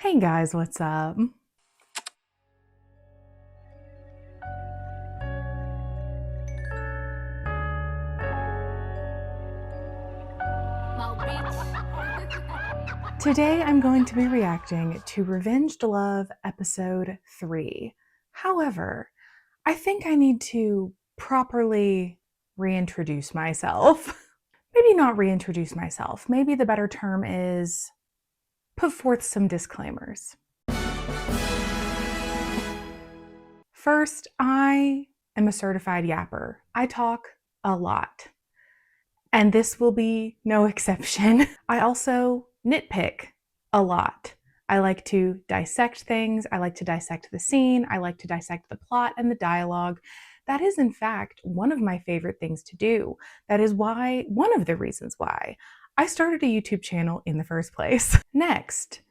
Hey guys, what's up? Today I'm going to be reacting to Revenged Love episode 3. However, I think I need to properly reintroduce myself. Maybe not reintroduce myself. Maybe the better term is put forth some disclaimers. First, I am a certified yapper. I talk a lot, and this will be no exception. I also nitpick a lot. I like to dissect things. I like to dissect the scene. I like to dissect the plot and the dialogue. That is, in fact, one of my favorite things to do. That is one of the reasons why I started a YouTube channel in the first place. Next,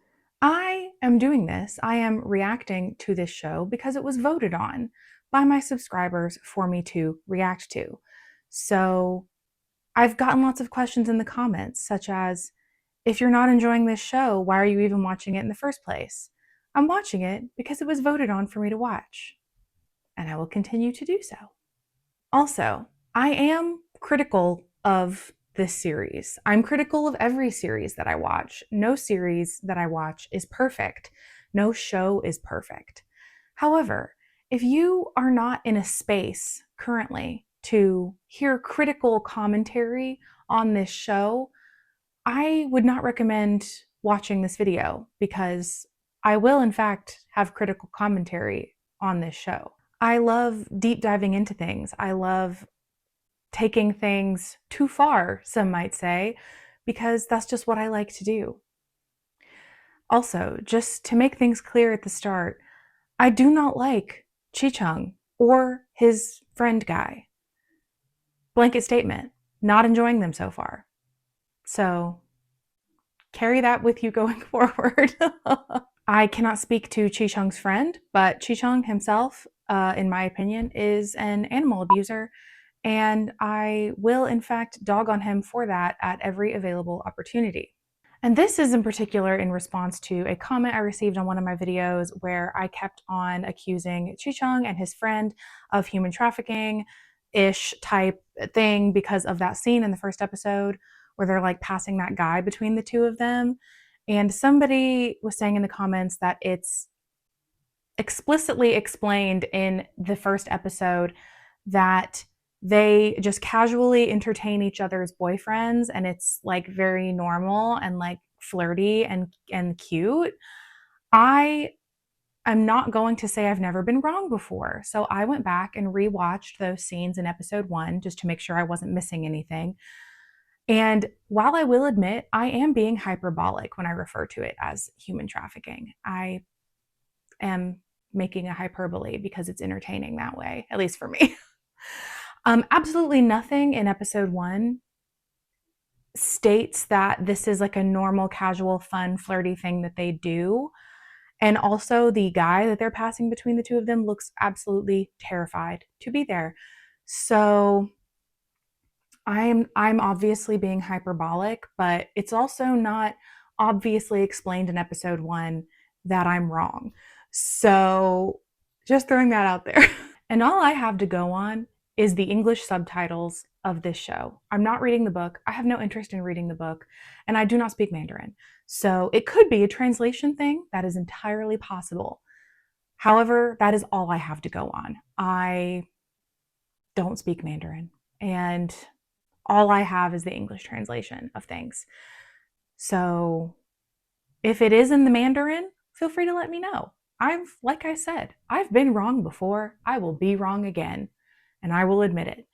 I am doing this. I am reacting to this show because it was voted on by my subscribers for me to react to. So I've gotten lots of questions in the comments, such as, if you're not enjoying this show, why are you even watching it in the first place? I'm watching it because it was voted on for me to watch, and I will continue to do so. Also, I am critical of this series. I'm critical of every series that I watch. No series that I watch is perfect. No show is perfect. However, if you are not in a space currently to hear critical commentary on this show, I would not recommend watching this video because I will, in fact, have critical commentary on this show. I love deep diving into things. I love taking things too far, some might say, because that's just what I like to do. Also, just to make things clear at the start, I do not like Chi Cheng or his friend guy. Blanket statement, not enjoying them so far. So carry that with you going forward. I cannot speak to Chi Cheng's friend, but Chi Cheng himself, in my opinion, is an animal abuser, and I will, in fact, dog on him for that at every available opportunity. And this is in particular in response to a comment I received on one of my videos where I kept on accusing Chi Cheng and his friend of human trafficking-ish type thing because of that scene in the first episode where they're like passing that guy between the two of them. And somebody was saying in the comments that it's explicitly explained in the first episode that they just casually entertain each other's boyfriends and it's like very normal and like flirty and cute. I am not going to say I've never been wrong before. So I went back and rewatched those scenes in episode 1 just to make sure I wasn't missing anything. And while I will admit I am being hyperbolic when I refer to it as human trafficking, I am making a hyperbole because it's entertaining that way, at least for me. Absolutely nothing in episode 1 states that this is like a normal, casual, fun, flirty thing that they do. And also the guy that they're passing between the two of them looks absolutely terrified to be there. So I'm obviously being hyperbolic, but it's also not obviously explained in episode 1 that I'm wrong. So just throwing that out there. And all I have to go on is the English subtitles of this show. I'm not reading the book. I have no interest in reading the book, and I do not speak Mandarin. So it could be a translation thing. That is entirely possible. However, that is all I have to go on. I don't speak Mandarin, and all I have is the English translation of things. So if it is in the Mandarin, feel free to let me know. Like I said, I've been wrong before. I will be wrong again, and I will admit it.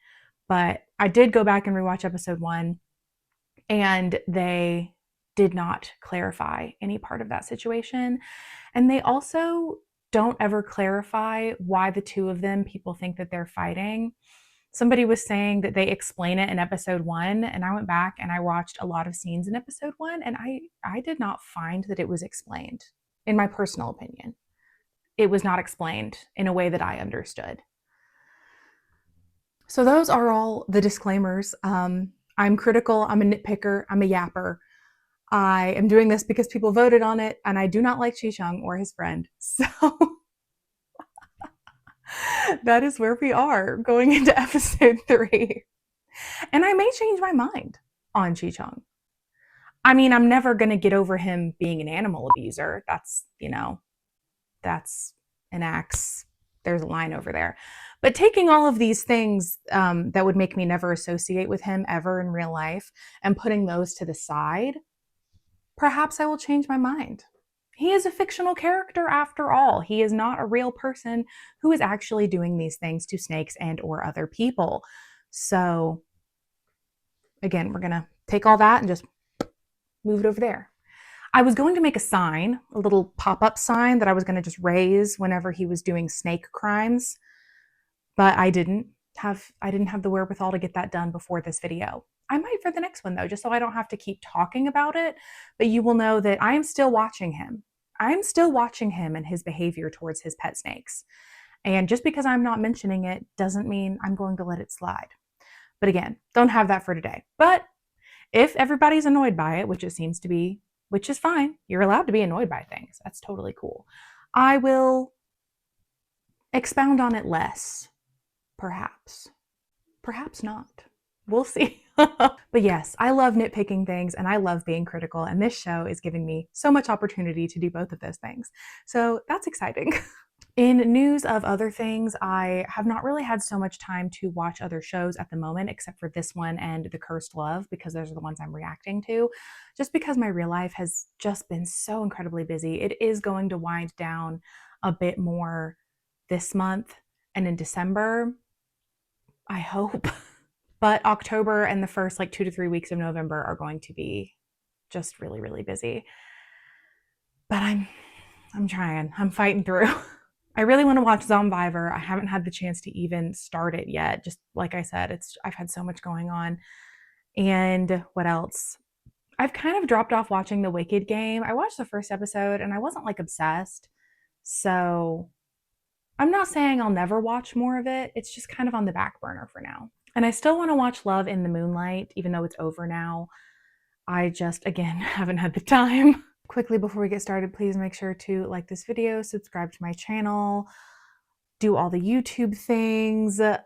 But I did go back and rewatch episode 1, and they did not clarify any part of that situation. And they also don't ever clarify why the two of them, people think that they're fighting. Somebody was saying that they explain it in episode 1, and I went back and I watched a lot of scenes in episode 1, and I did not find that it was explained, in my personal opinion. It was not explained in a way that I understood. So those are all the disclaimers. I'm critical, I'm a nitpicker, I'm a yapper. I am doing this because people voted on it, and I do not like Chi Cheng or his friend. So that is where we are going into episode 3. And I may change my mind on Chi Cheng. I mean, I'm never going to get over him being an animal abuser. That's, that's an axe. There's a line over there. But taking all of these things that would make me never associate with him ever in real life and putting those to the side, perhaps I will change my mind. He is a fictional character after all. He is not a real person who is actually doing these things to snakes and or other people. So again, we're going to take all that and just move it over there. I was going to make a sign, a little pop-up sign that I was going to just raise whenever he was doing snake crimes, but I didn't have the wherewithal to get that done before this video. I might for the next one though, just so I don't have to keep talking about it, but you will know that I am still watching him. I'm still watching him and his behavior towards his pet snakes. And just because I'm not mentioning it doesn't mean I'm going to let it slide. But again, don't have that for today. But if everybody's annoyed by it, which it seems to be, which is fine, you're allowed to be annoyed by things. That's totally cool. I will expound on it less, perhaps. Perhaps not. We'll see. But yes, I love nitpicking things and I love being critical, and this show is giving me so much opportunity to do both of those things. So that's exciting. In news of other things, I have not really had so much time to watch other shows at the moment, except for this one and The Cursed Love, because those are the ones I'm reacting to, just because my real life has just been so incredibly busy. It is going to wind down a bit more this month and in December, I hope. But October and the first 2 to 3 weeks of November are going to be just really, really busy. But I'm trying. I'm fighting through. I really want to watch Zombievor. I haven't had the chance to even start it yet. Just like I said, I've had so much going on. And what else? I've kind of dropped off watching The Wicked Game. I watched the first episode and I wasn't obsessed. So I'm not saying I'll never watch more of it. It's just kind of on the back burner for now. And I still want to watch Love in the Moonlight, even though it's over now. I just, again, haven't had the time. Quickly before we get started, please make sure to like this video, subscribe to my channel, do all the YouTube things. It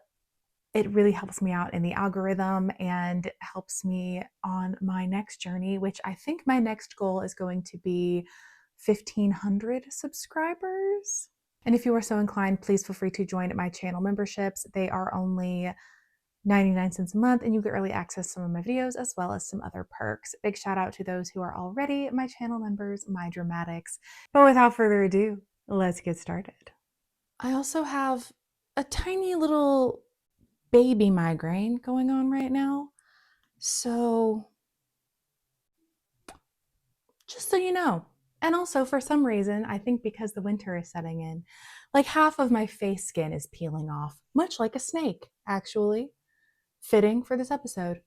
really helps me out in the algorithm and helps me on my next journey, which I think my next goal is going to be 1,500 subscribers. And if you are so inclined, please feel free to join my channel memberships. They are only 99 cents a month, and you get early access to some of my videos as well as some other perks. Big shout out to those who are already my channel members, my dramatics. But without further ado, let's get started. I also have a tiny little baby migraine going on right now. So just so you know. And also for some reason, I think because the winter is setting in, half of my face skin is peeling off, much like a snake, actually. Fitting for this episode.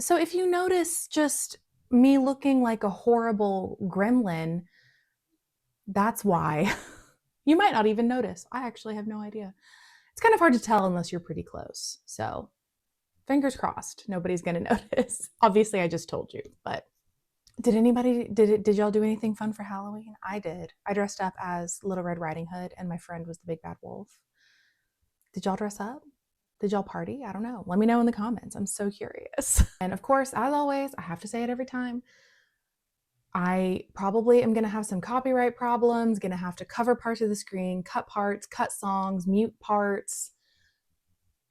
So if you notice just me looking like a horrible gremlin, that's why. You might not even notice. I actually have no idea. It's kind of hard to tell unless you're pretty close. So fingers crossed, nobody's gonna notice. Obviously, I just told you, but did y'all do anything fun for Halloween? I did. I dressed up as Little Red Riding Hood and my friend was the big bad wolf. Did y'all dress up? Did y'all party? I don't know. Let me know in the comments. I'm so curious. And of course, as always, I have to say it every time, I probably am going to have some copyright problems, going to have to cover parts of the screen, cut parts, cut songs, mute parts.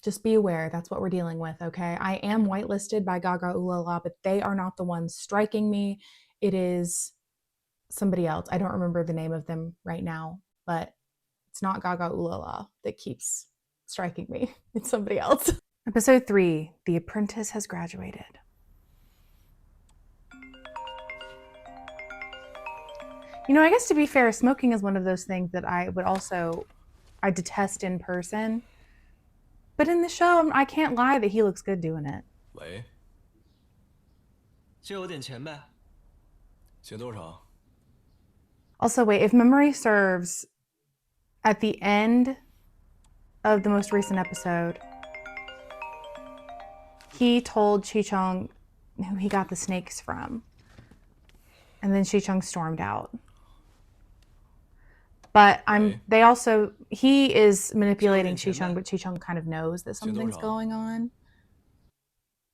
Just be aware, that's what we're dealing with, okay? I am whitelisted by Gaga Ooh La La, but they are not the ones striking me. It is somebody else. I don't remember the name of them right now, but it's not Gaga Ooh La La that keeps striking me. It's somebody else. Episode 3, The Apprentice has graduated. I guess to be fair, smoking is one of those things that I detest in person. But in the show, I can't lie that he looks good doing it. 喂，借我点钱呗。钱多少？ Also, wait, if memory serves, at the end of the most recent episode, he told Chi Cheng who he got the snakes from. And then Chi Cheng stormed out. But he is manipulating Chi Cheng, but Chi Cheng kind of knows that something's going on.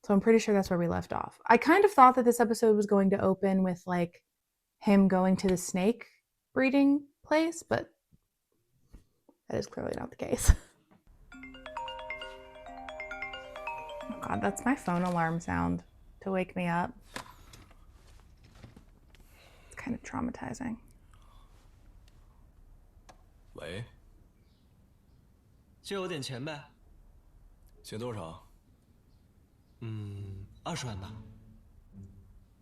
So I'm pretty sure that's where we left off. I kind of thought that this episode was going to open with like him going to the snake breeding place, but that is clearly not the case. Oh God, that's my phone alarm sound to wake me up. It's kind of traumatizing. 喂，借我点钱呗。借多少？20万吧。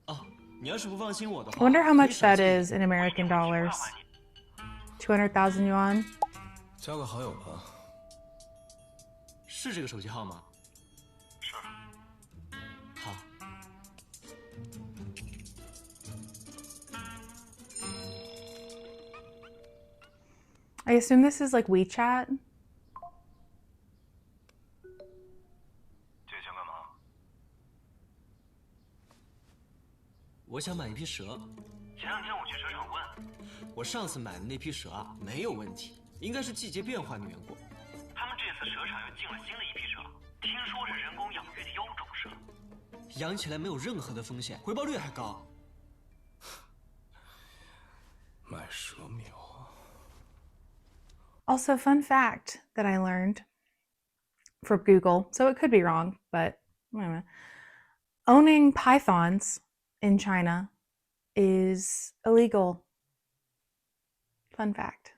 哦，你要是不放心我的话， I wonder how much that is in American dollars. 200,000 yuan. 加个好友吧。是这个手机号吗？是。好。I assume this is like WeChat. 借钱干嘛？我想买一批蛇。前2天我去蛇场问，我上次买的那批蛇啊，没有问题，应该是季节变换的缘故。他们这次蛇场又进了新的一批蛇，听说是人工养育的优种蛇，养起来没有任何的风险，回报率还高。卖蛇苗。 Also, fun fact that I learned from Google, so it could be wrong, but owning pythons in China is illegal. Fun fact.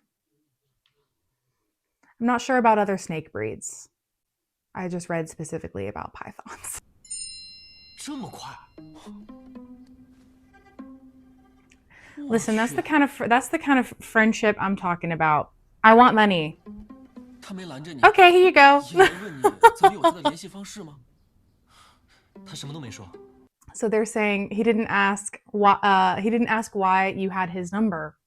I'm not sure about other snake breeds. I just read specifically about pythons. 这么快 Listen, that's the kind of friendship I'm talking about. I want money. 他没拦着你。 Okay, here you go. 也没问你怎么有他的联系方式吗？他什么都没说。 So they're saying he didn't ask why you had his number.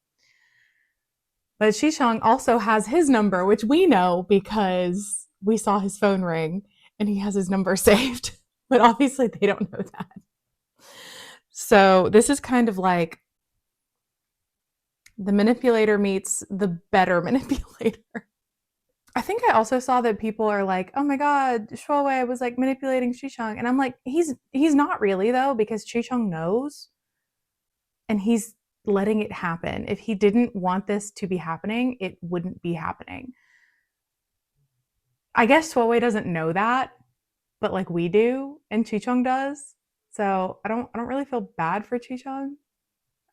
But Chi Cheng also has his number, which we know because we saw his phone ring and he has his number saved. But obviously they don't know that. So this is kind of like the manipulator meets the better manipulator. I think I also saw that people are like, oh my God, Shuowei was like manipulating Chi Cheng. And I'm like, he's not really though, because Chi Cheng knows and he's letting it happen. If he didn't want this to be happening, it wouldn't be happening. I guess Shuowei doesn't know that, but like we do and Chi Cheng does. So I don't really feel bad for Chi Cheng.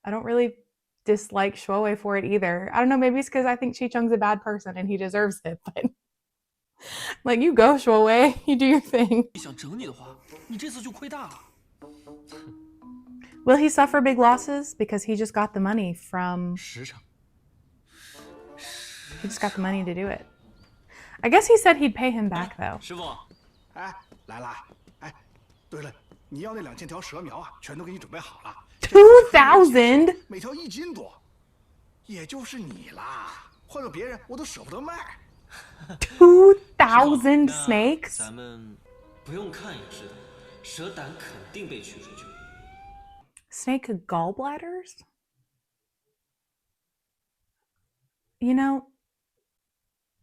I don't really dislike Shuowei for it either. I don't know, maybe it's because I think Chi Cheng's a bad person and he deserves it, but like you go, Shuowei, you do your thing. 你想整你的话，你这次就亏大了。 Will he suffer big losses? Because he just got the money from... 10场。 He just got the money to do it. I guess he said he'd pay him back though. 师傅，哎，来了！哎，对了，你要那2000条蛇苗啊，全都给你准备好了。 2,000? 每条1斤多，也就是你啦。换做别人，我都舍不得卖。 2,000 snakes? 咱们不用看也知道，蛇胆肯定被取出去。 Snake gallbladders? You know,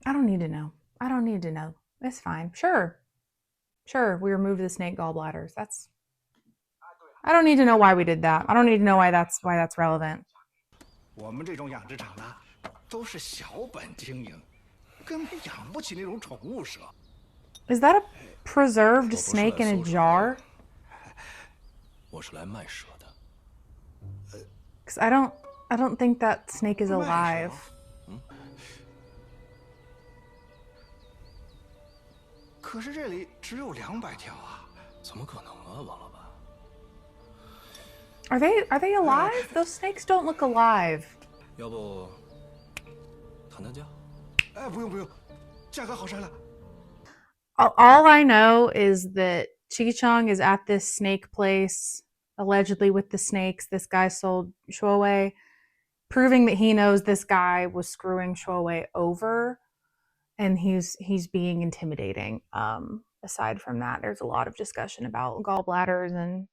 I don't need to know. I don't need to know. It's fine. Sure, we removed the snake gallbladders. I don't need to know why we did that. I don't need to know why that's relevant. 我们这种养殖场呢，都是小本经营，根本养不起那种宠物蛇。 Is that a preserved snake in a jar? 我是来卖蛇的。 Because I don't think that snake is alive. 可是这里只有200条啊！怎么可能啊，王老板？ Are they alive? Those snakes don't look alive. 要不谈谈价？哎，不用，价格好商量。 All I know is that Chi Cheng is at this snake place, allegedly with the snakes. This guy sold Shuowei, proving that he knows this guy was screwing Shuowei over, and he's being intimidating. Aside from that, there's a lot of discussion about gallbladders and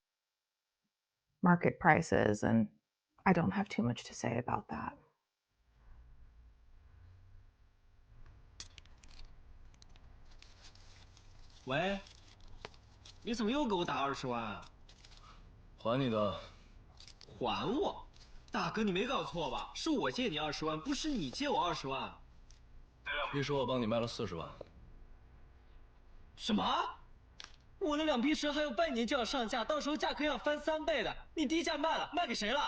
market prices and I don't have too much to say about that. 喂，你怎么又给我打20万？还你的。还我？大哥，你没搞错吧？是我借你20万，不是你借我20万。一说我帮你卖了40万。什么？我那2批车还有半年就要上架，到时候价格要翻3倍的。你低价卖了，卖给谁了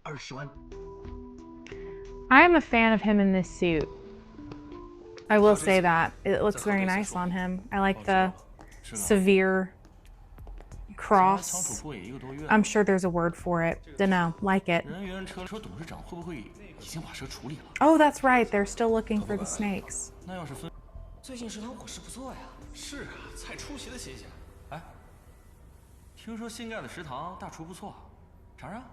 ？20万。I am a fan of him in this suit. I will say that. It looks very nice on him. I like the severe cross. I'm sure there's a word for it. Dunno, like it. 人员车董事长会不会已经把车处理了？ Oh, that's right. They're still looking for the snakes. 那要是分，最近食堂伙食不错呀。是啊，菜出奇的新鲜。哎，听说新盖的食堂大厨不错，尝尝。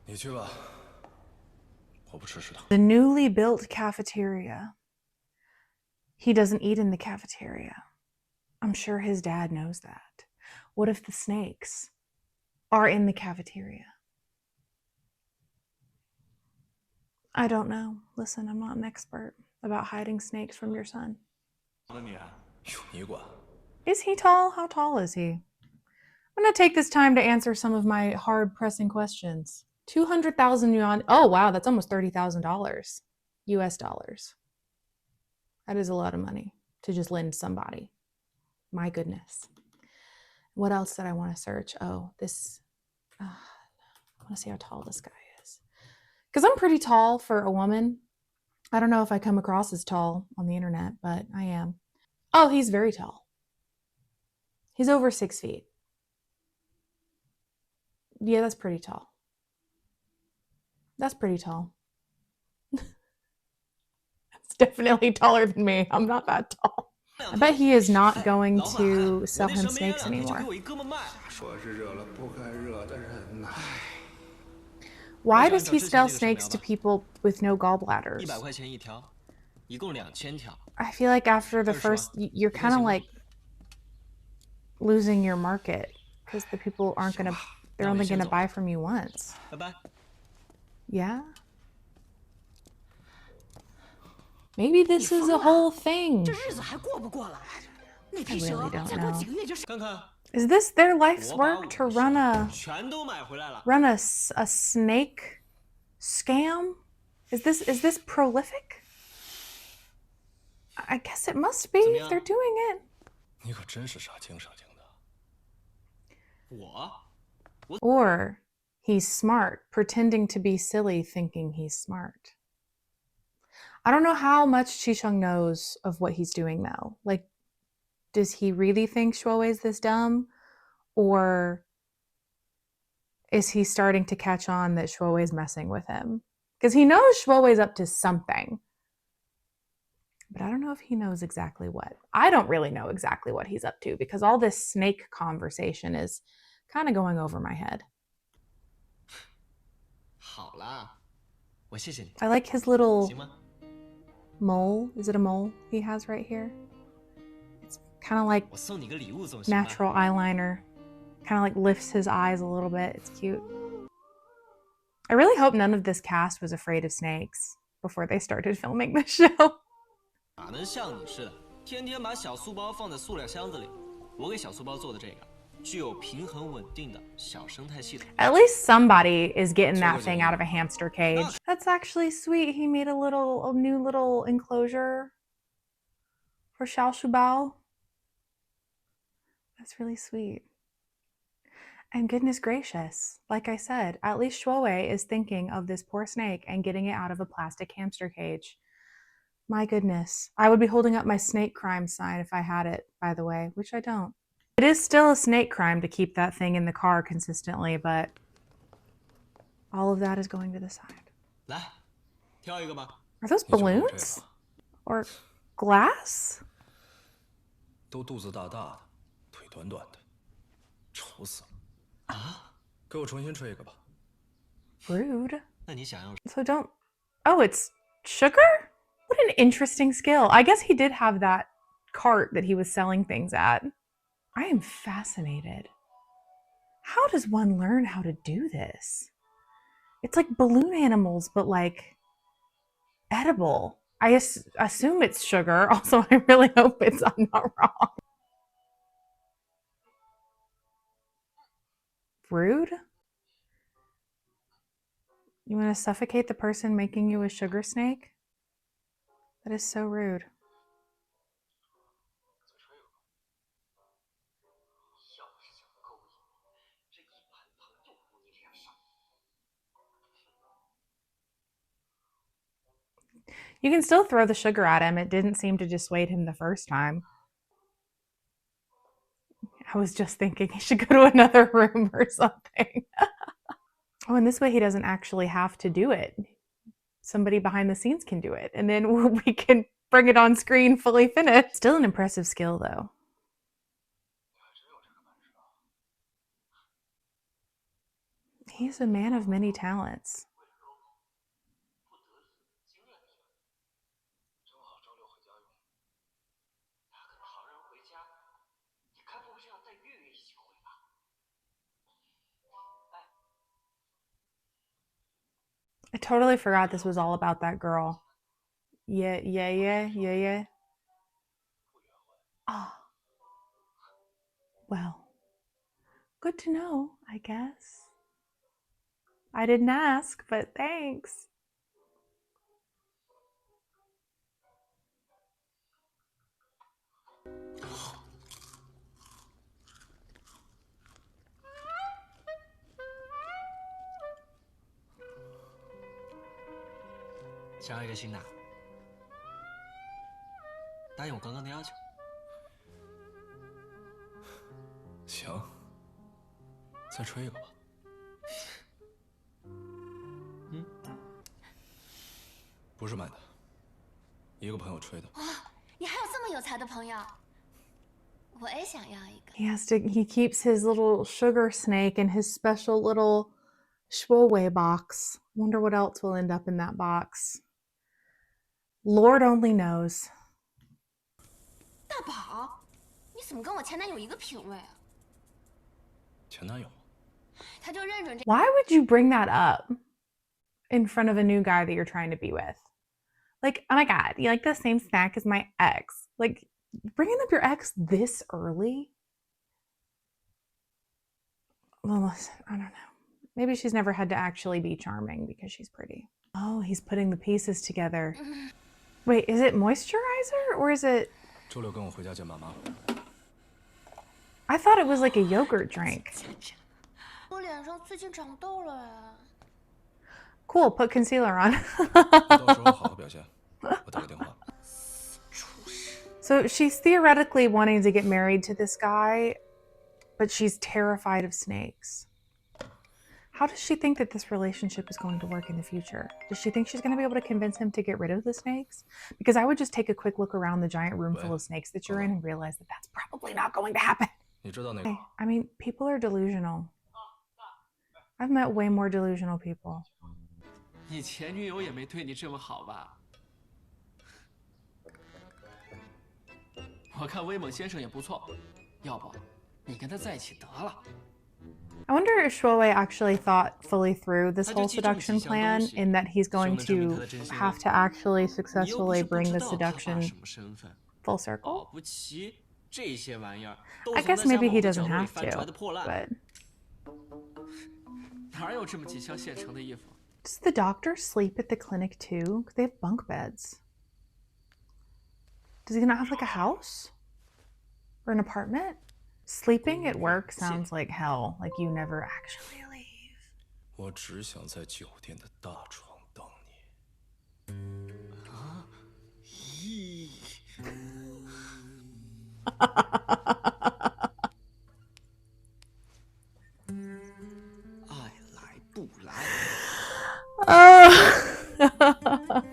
你去吧，我不吃食堂。 The newly built cafeteria. He doesn't eat in the cafeteria. I'm sure his dad knows that. What if the snakes are in the cafeteria? I don't know. Listen, I'm not an expert about hiding snakes from your son. 哟，你管？ Is he tall? How tall is he? I'm going to take this time to answer some of my hard pressing questions. 200,000 yuan. Oh, wow. That's almost $30,000 US dollars. That is a lot of money to just lend somebody. My goodness. What else did I want to search? Oh, this. I want to see how tall this guy is. Because I'm pretty tall for a woman. I don't know if I come across as tall on the internet, but I am. Oh, he's very tall. He's over 6 feet. Yeah, that's pretty tall. That's pretty tall. That's definitely taller than me. I'm not that tall. I bet he is not going to sell him snakes anymore. 说是热了不该热的人呐。 Why does he sell snakes to people with no gallbladders? 100块钱一条，一共2000条。 I feel like after the first, you're kind of like losing your market because the people aren't going to, they're only going to buy from you once. 拜拜。 Yeah? Maybe this is a whole thing. 这日子还过不过了？那批 I 蛇 really don't 再过 know. 几个月就是 看看， Is this their life's 我把 work 我 to 的 run a 全都买回来了。 a snake scam? Is this prolific? I guess it must be if they're doing it. 你可真是傻精傻精的。我 Or he's smart, pretending to be silly, thinking he's smart. I don't know how much Chi Cheng knows of what he's doing though. Like, does he really think Shuowei's this dumb? Or is he starting to catch on that Shuowei's messing with him? Because he knows Shuowei's up to something. But I don't know if he knows exactly what. I don't really know exactly what he's up to because all this snake conversation is kind of going over my head. 好啦，我谢谢你， I like his little 行吗？ mole. Is it a mole he has right here? It's kind of like 我送你个礼物总行吧？ natural eyeliner. Kind of like lifts his eyes a little bit. It's cute. I really hope none of this cast was afraid of snakes before they started filming the show. 哪能像你似的，天天把小素包放在塑料箱子里？我给小素包做的这个，具有平衡稳定的小生态系统。 At least somebody is getting that thing out of a hamster cage. That's actually sweet. He made a new little enclosure for Xiao Shubao. That's really sweet. And goodness gracious, like I said, at least Shuowei is thinking of this poor snake and getting it out of a plastic hamster cage. My goodness. I would be holding up my snake crime sign if I had it, by the way, which I don't. It is still a snake crime to keep that thing in the car consistently, but all of that is going to the side. 来，挑一个吧。 Are those 你就用这 balloons? 个， Or glass? 都肚子大大的，腿短短的，丑死了。啊？给我重新吹一个吧。 Rude. 那你想要？ So don't... Oh, it's sugar? What an interesting skill. I guess he did have that cart that he was selling things at. I am fascinated. How does one learn how to do this? It's like balloon animals, but like edible. I assume it's sugar. Also, I really hope I'm not wrong. Rude? You want to suffocate the person making you a sugar snake? That is so rude. You can still throw the sugar at him. It didn't seem to dissuade him the first time. I was just thinking he should go to another room or something. Oh, and this way he doesn't actually have to do it. Somebody behind the scenes can do it, and then we can bring it on screen fully finished. Still an impressive skill, though. He's a man of many talents. I totally forgot this was all about that girl. Yeah. Ah, well, good to know, I guess. I didn't ask, but thanks.想要一个新的，答应我刚刚的要求。行，再吹一个吧。不是买的，一个朋友吹的。你还有这么有才的朋友，我也想要一个。He keeps his little sugar snake in his special little Schwowei box. Wonder what else will end up in that box. Lord only knows. 大宝，你怎么跟我前男友一个品味啊？前男友。他就认准这。Why would you bring that up in front of a new guy that you're trying to be with? Like, oh my God, you like the same snack as my ex. Like, bringing up your ex this early? Well, listen, I don't know. Maybe she's never had to actually be charming because she's pretty. Oh, he's putting the pieces together. Wait, is it moisturizer or is it... 周六跟我回家见妈妈。I thought it was like a yogurt drink. 我脸上最近长痘了呀。Cool, put concealer on. 到时候好好表现，我打个电话。So she's theoretically wanting to get married to this guy, but she's terrified of snakes. How does she think that this relationship is going to work in the future? Does she think she's going to be able to convince him to get rid of the snakes? Because I would just take a quick look around the giant room full of snakes that you're in and realize that that's probably not going to happen. I mean, people are delusional. I've met way more delusional people. 你前女友也没对你这么好吧？我看威猛先生也不错，要不你跟他在一起得了。 I wonder if Shuowei actually thought fully through this whole seduction plan in that he's going to have to actually successfully bring the seduction full circle. I guess maybe he doesn't have to, but... Does the doctor sleep at the clinic too? Because they have bunk beds. Does he not have like a house? Or an apartment? Sleeping at work sounds like hell. Like you never actually leave. 我只想在酒店的大床等你。咦？爱来不来。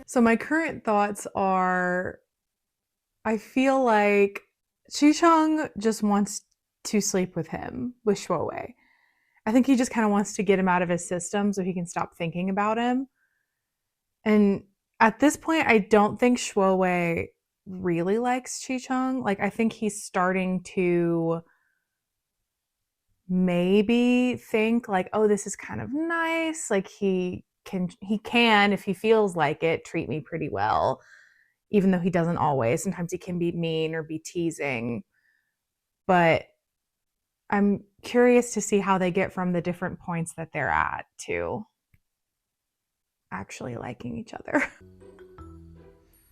So my current thoughts are, I feel like Chi Cheng just wants to sleep with him, with Shuowei. I think he just kind of wants to get him out of his system so he can stop thinking about him. And at this point, I don't think Shuowei really likes Chi Cheng. Like, I think he's starting to maybe think like, oh, this is kind of nice. Like he can, if he feels like it, treat me pretty well, even though he doesn't always. Sometimes he can be mean or be teasing. But I'm curious to see how they get from the different points that they're at to actually liking each other.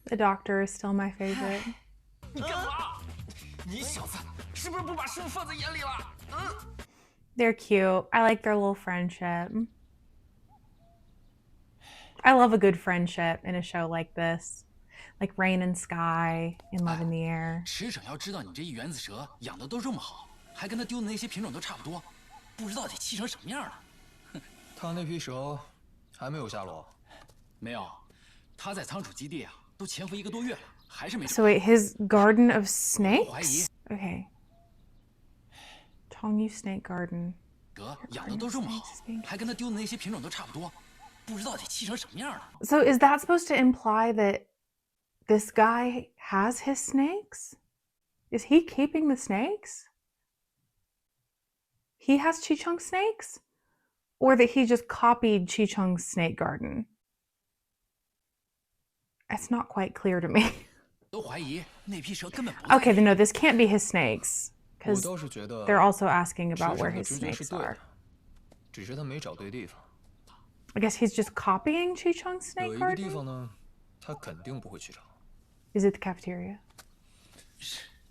The doctor is still my favorite. 你干嘛？你小子是不是不把师傅放在眼里了？嗯。 They're cute. I like their little friendship. I love a good friendship in a show like this. Like Rain and Sky in Love in the Air. 师长要知道你这一原子蛇养的都这么好，还跟他丢的那些品种都差不多，不知道得气成什么样了。他那批蛇还没有下落？没有，他在仓储基地啊，都潜伏1个多月了，还是没。So wait, his garden of snakes? Okay. Tongyu Snake Garden. 蛇养的都这么好，还跟他丢的那些品种都差不多，不知道得气成什么样了。So is that supposed to imply that this guy has his snakes? Is he keeping the snakes? He has Chi Cheng's snakes? Or that he just copied Chi Cheng's snake garden? It's not quite clear to me. 都怀疑那批蛇根本不在。 Okay, then no, this can't be his snakes. 我 Because 倒是觉得 they're also asking 师 about 长 where 的 his 直觉是 snakes 对 are. 的，只是他没找对地方。 I guess he's just copying Chi Cheng's 有 snake 一个地 garden? 方呢，他肯定不会去找。 Is it the cafeteria?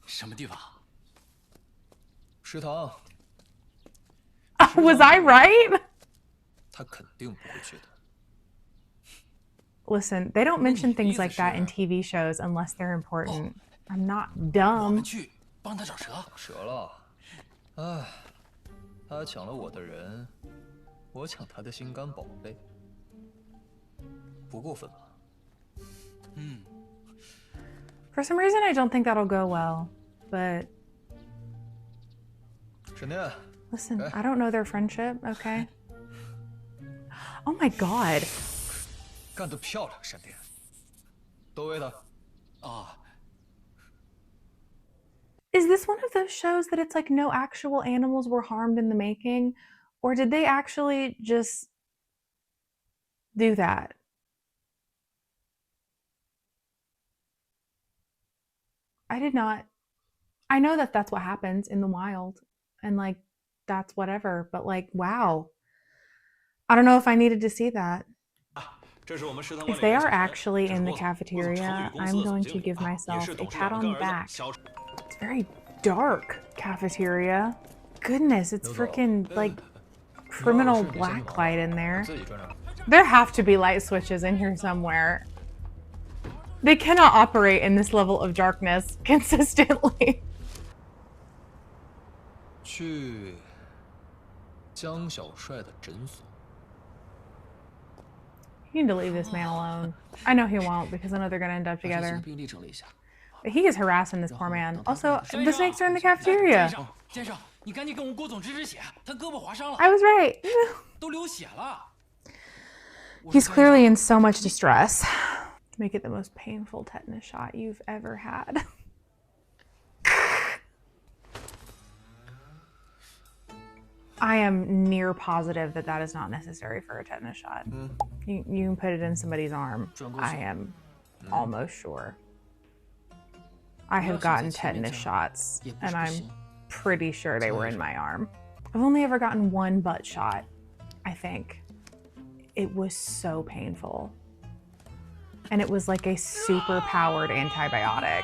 什么地方？食堂， Was I right? 他肯定不会去的。 Listen, they don't mention things like that in TV shows unless they're important. I'm not dumb. 我们去帮他找蛇。折了，唉，他抢了我的人，我抢他的心肝宝贝，不过分吧？ For some reason, I don't think that'll go well. But 沈念， listen, I don't know their friendship, okay? Oh my god. 干得漂亮，闪电。都为他。啊， Is this one of those shows that it's like no actual animals were harmed in the making? Or did they actually just do that? I did not. I know that that's what happens in the wild. And like, that's whatever. But like, wow. I don't know if I needed to see that. 这是我们食堂管 If 理 they 员 are 小陈， actually 这是 in the 郭总，郭总 cafeteria, 成宇公司 I'm 的总 going 经 to 理 give 也 myself 是 a 董事 pat 长 on 干 the 儿子 back. 小。 It's very dark cafeteria. Goodness, it's freaking like criminal blacklight in there. 自己转转。 There have to be light switches in here somewhere. They cannot operate in this level of darkness consistently. 去江小帅的诊所。 You need to leave this man alone. I know he won't because I know they're gonna end up 把这几个 together. 病例整理一下。 But he is harassing this poor man. Also, 先 the 生 snakes are in the 先 cafeteria. 生，先生，你赶紧给我们郭总止止血，他胳膊划伤了， I was right. 都流血了。 He's clearly in so much distress. Make it the most painful tetanus shot you've ever had. I am near positive that that is not necessary for a tetanus shot. You can put it in somebody's arm. I am almost sure. I have gotten tetanus shots, and I'm pretty sure they were in my arm. I've only ever gotten one butt shot, I think. It was so painful. And it was like a super powered antibiotic.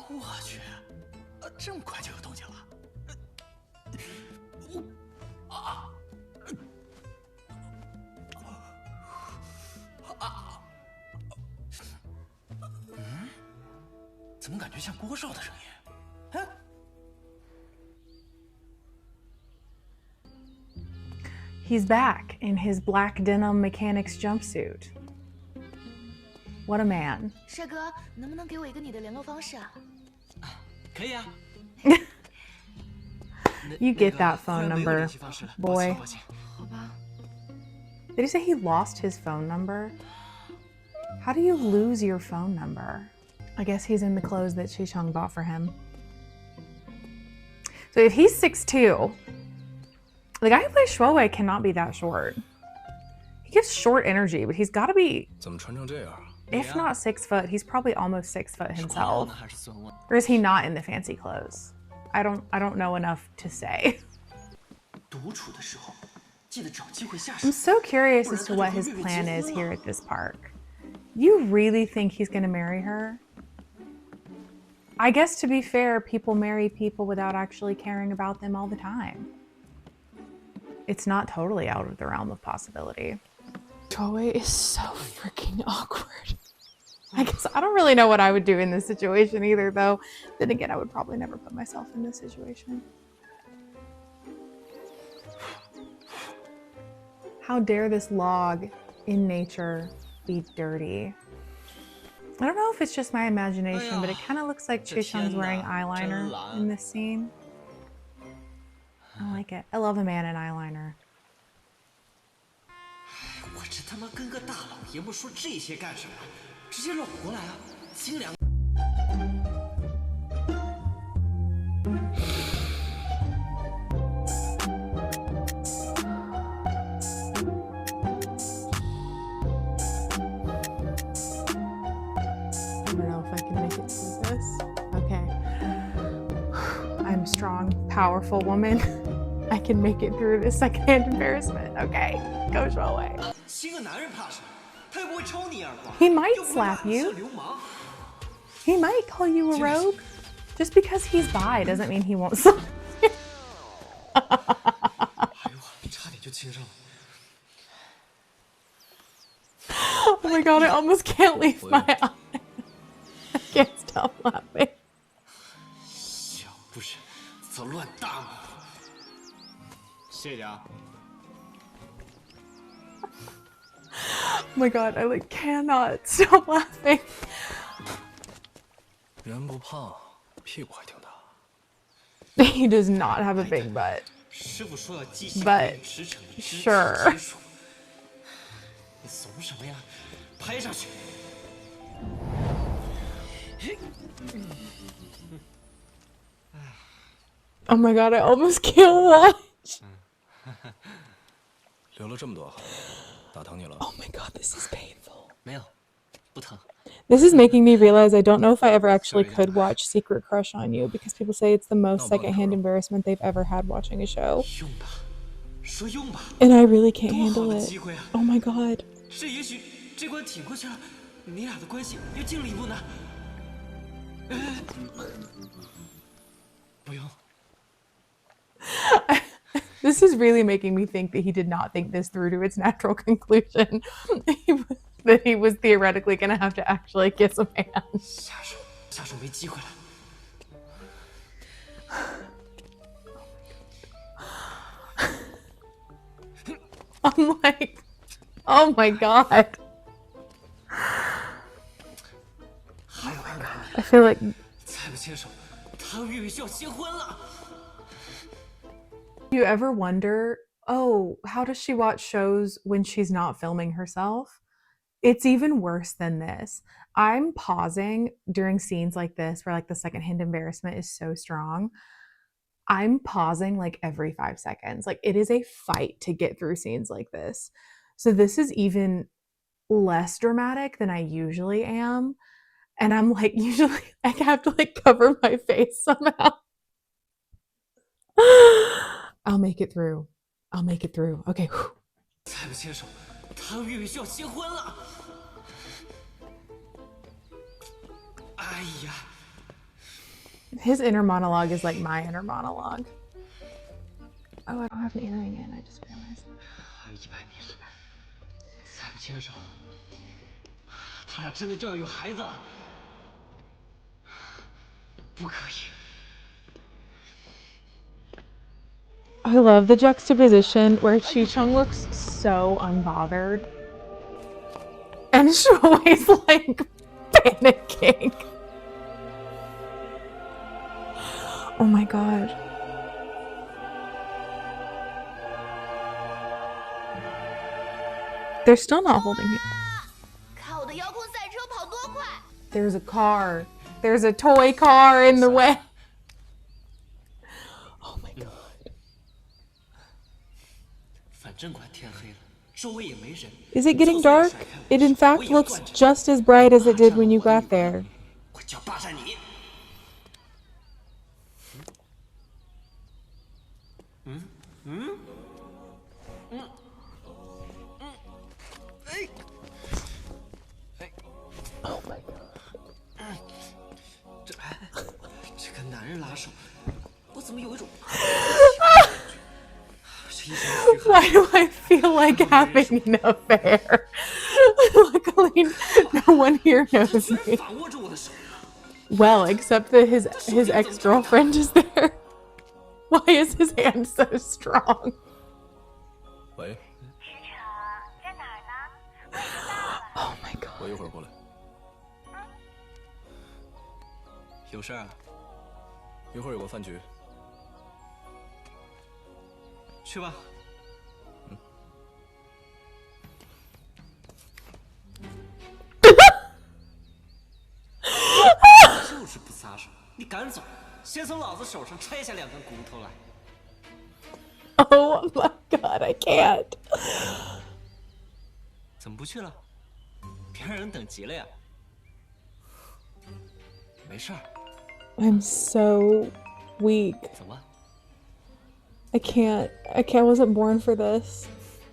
我去，这么快就有动静了？怎么感觉像郭少的声音？ He's back in his black denim mechanics jumpsuit. What a man. 帅哥，能不能给我一个你的联络方式啊？可以啊。 You get that phone number, boy. 好吧。 Did he say he lost his phone number? How do you lose your phone number? I guess he's in the clothes that Chi Cheng bought for him. So if he's 6'2", the guy who plays Shuowei cannot be that short. He gives short energy, but he's got to be, 怎么穿成这样？ if not 6 foot, he's probably almost 6 foot 是 himself. 呢还是孙问？ Or is he not in the fancy clothes? I don't know enough to say. 独处的时候，记得找机会下手。 I'm so curious as to what his plan is here at this park. You really think he's gonna marry her? I guess to be fair, people marry people without actually caring about them all the time. It's not totally out of the realm of possibility. Shuowei is so freaking awkward. I guess I don't really know what I would do in this situation either, though. Then again, I would probably never put myself in this situation. How dare this log in nature be dirty? I don't know if it's just my imagination, but it kind of looks like Chi Cheng's wearing eyeliner in this scene. I like it. I love a man in eyeliner. 我这他妈跟个大老爷们说这些干什么？直接搂过来啊，亲两。 I don't know if I can make it through this. Okay. I'm a strong, powerful woman. I can make it through this secondhand embarrassment. Okay, go Shuowei. 亲个男人怕什么？他又不会抽你一耳光。 He might 又不会 slap 打你 you. 像流氓。 He might call you a rogue. Just because he's bi doesn't mean he won't slap you. 哎呦，差点就亲上了。 Oh my god, I almost can't leave my eye. I can't stop laughing. 小不忍则乱大谋。谢谢啊。 Oh my god, I like cannot stop laughing. 人不胖，屁股还挺大。 He does not have a big butt. 师傅说要记下 But 你驰骋的肢体 sure. 接触。你怂什么呀？拍上去！ Oh my god, I almost can't watch. 流了这么多汗，打疼你了？ Oh my god, this is painful. 没有，不疼。 This is making me realize I don't know if I ever actually could watch Secret Crush on You because people say it's the most secondhand embarrassment they've ever had watching a show. 用吧，说用吧。 And I really can't 多好 handle 的 it. 机会啊！ Oh my god. 这也许这关挺过去了，你俩的关系又近了一步呢。不用。 This is really making me think that he did not think this through to its natural conclusion. That he was theoretically going to have to actually kiss a man. 下手没机会了。 I'm like, oh my god. I feel like 再不牵手，他和月月就要结婚了。 you ever wonder, oh, how does she watch shows when she's not filming herself? It's even worse than this. I'm pausing during scenes like this where like the secondhand embarrassment is so strong. I'm pausing like every 5 seconds. Like it is a fight to get through scenes like this. So this is even less dramatic than I usually am. And I'm like, usually I have to like cover my face somehow. I'll make it through. I'll make it through. Okay. 再不牵手，他和月月就要结婚了。哎呀， His inner monologue is like my inner monologue. Oh, I don't have an earring in. I just realized. 还有100米，再不牵手，他俩真的就要有孩子了。不可以。 I love the juxtaposition where Chi Cheng looks so unbothered. And Shuowei's like panicking. Oh my god. They're still not holding him. 看我的遥控赛车跑多快！ There's a car. There's a toy car in the way. Oh 正快天黑了，周围也没人。 Is it getting dark? It in fact looks just as bright as it did when you got there. 我就要霸占你！Oh my god. 这个男人拉手，我怎么有一种Why do I feel like having an affair? Luckily, no one here knows me. 反握着我的手。 Well, except that his ex-girlfriend is there. Why is his hand so strong? 喂， Oh my god. 我一会儿过来。有事啊？一会儿有个饭局。去吧。就是不撒手，你敢走，先从老子手上拆下2根骨头来。 Oh my god, I can't. 怎么不去了？别让人等急了呀。没事儿。 I'm so weak. 怎么？ I can't. I wasn't born for this.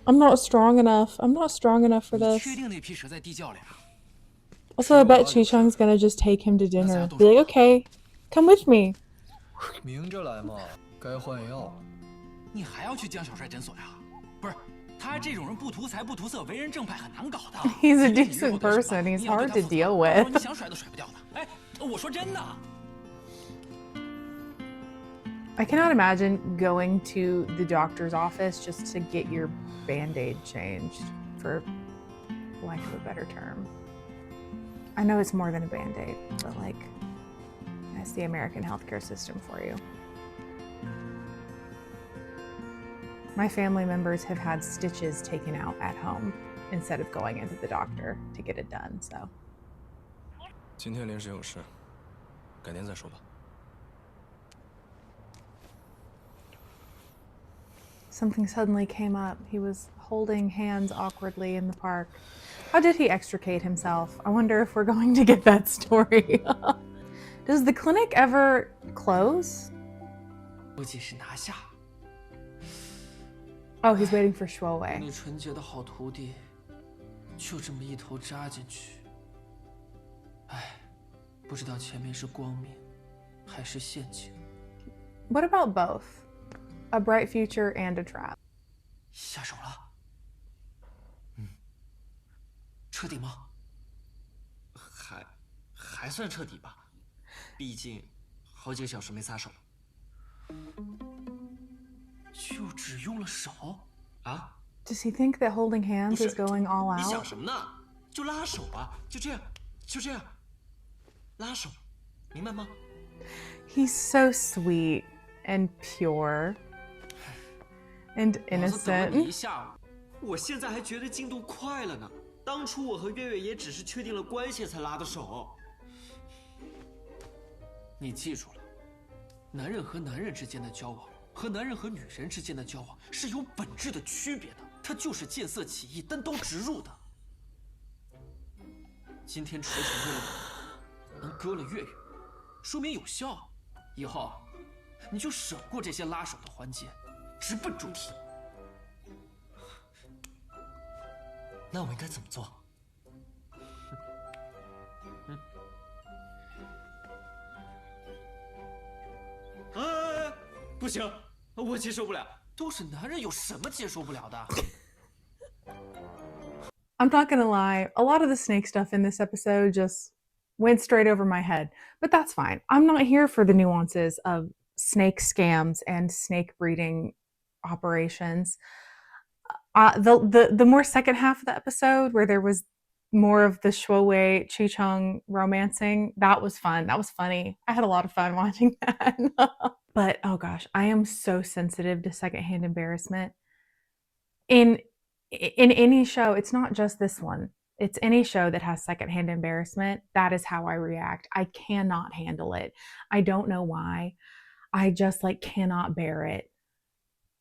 I'm not strong enough. I'm not strong enough for 你 this. 确定那批蛇在地窖里啊？ Also, I bet Chi Cheng's gonna just take him to dinner. Be like, okay, come with me. 明着来嘛，该换药。你还要去江小帅诊所呀？不是，他这种人不图财不图色，为人正派，很难搞的。 He's a 今天你日后 decent 得手吧 person. He's 你要对 hard 他 to 负责 deal 到时候 with. 你想甩都甩不掉的。哎，我说真的。 I cannot imagine going to the doctor's office just to get your band-aid changed, for lack of a better term. I know it's more than a band-aid, but like, that's the American healthcare system for you. My family members have had stitches taken out at home instead of going into the doctor to get it done, so. 今天临时有事，改天再说吧。 Something suddenly came up. He was holding hands awkwardly in the park. How did he extricate himself? I wonder if we're going to get that story. Does the clinic ever close? 估计是拿下。 Oh, he's waiting for 我 Shuowei. 那纯洁的好徒弟，就这么一头扎进去。唉，不知道前面是光明，还是陷阱。 What about both? A bright future and a trap. 下手了。彻底吗？还算彻底吧，毕竟好几个小时没撒手。就只用了手啊？ Does he think that holding hands is going all 你想 out? 什么呢？就拉手啊，就这样，就这样，拉手，明白吗？ He's so sweet and pure and 老子等了你一 innocent. 下午，我现在还觉得进度快了呢。当初我和月月也只是确定了关系才拉的手。你记住了，男人和男人之间的交往和男人和女人之间的交往是有本质的区别的，它就是见色起意、单刀直入的。今天纯纯为了我能割了月月，说明有效。以后你就省过这些拉手的环节，直奔主题。那我应该怎么做？哎，不行，我接受不了。都是男人，有什么接受不了的？ I'm not gonna lie, a lot of the snake stuff in this episode just went straight over my head, but that's fine. I'm not here for the nuances of snake scams and snake breeding operations. The more second half of the episode where there was more of the Shuowei Chi Cheng romancing, that was fun. That was funny. I had a lot of fun watching that. But oh gosh, I am so sensitive to secondhand embarrassment. In any show, it's not just this one. It's any show that has secondhand embarrassment. That is how I react. I cannot handle it. I don't know why. I just like cannot bear it.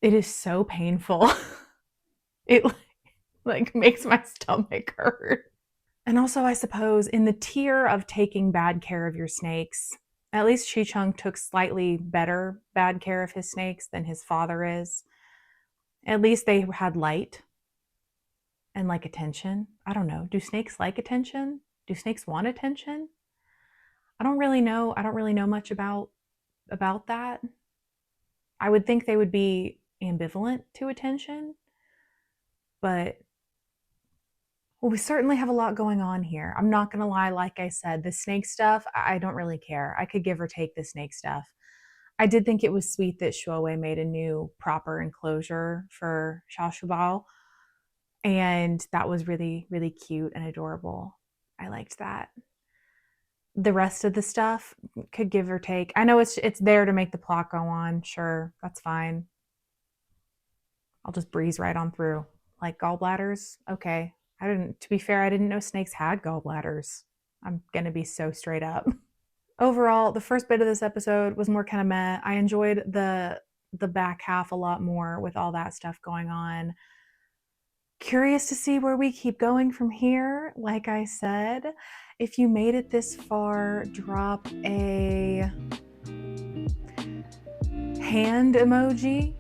It is so painful. It like makes my stomach hurt. And also, I suppose, in the tier of taking bad care of your snakes, at least Chi Cheng took slightly better bad care of his snakes than his father is. At least they had light and like attention. I don't know. Do snakes like attention? Do snakes want attention? I don't really know. I don't really know much about that. I would think they would be ambivalent to attention, but well, we certainly have a lot going on here. I'm not going to lie. Like I said, the snake stuff, I don't really care. I could give or take the snake stuff. I did think it was sweet that Shuowei made a new proper enclosure for Xiaoshubao. And that was really, really cute and adorable. I liked that. The rest of the stuff could give or take. I know it's there to make the plot go on. Sure, that's fine. I'll just breeze right on through. Like gallbladders? Okay. To be fair, I didn't know snakes had gallbladders. I'm gonna be so straight up. Overall, the first bit of this episode was more kind of meh. I enjoyed the back half a lot more with all that stuff going on. Curious to see where we keep going from here. Like I said, if you made it this far, drop a hand emoji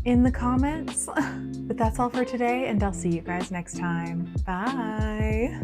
in the comments. But that's all for today, and I'll see you guys next time. Bye.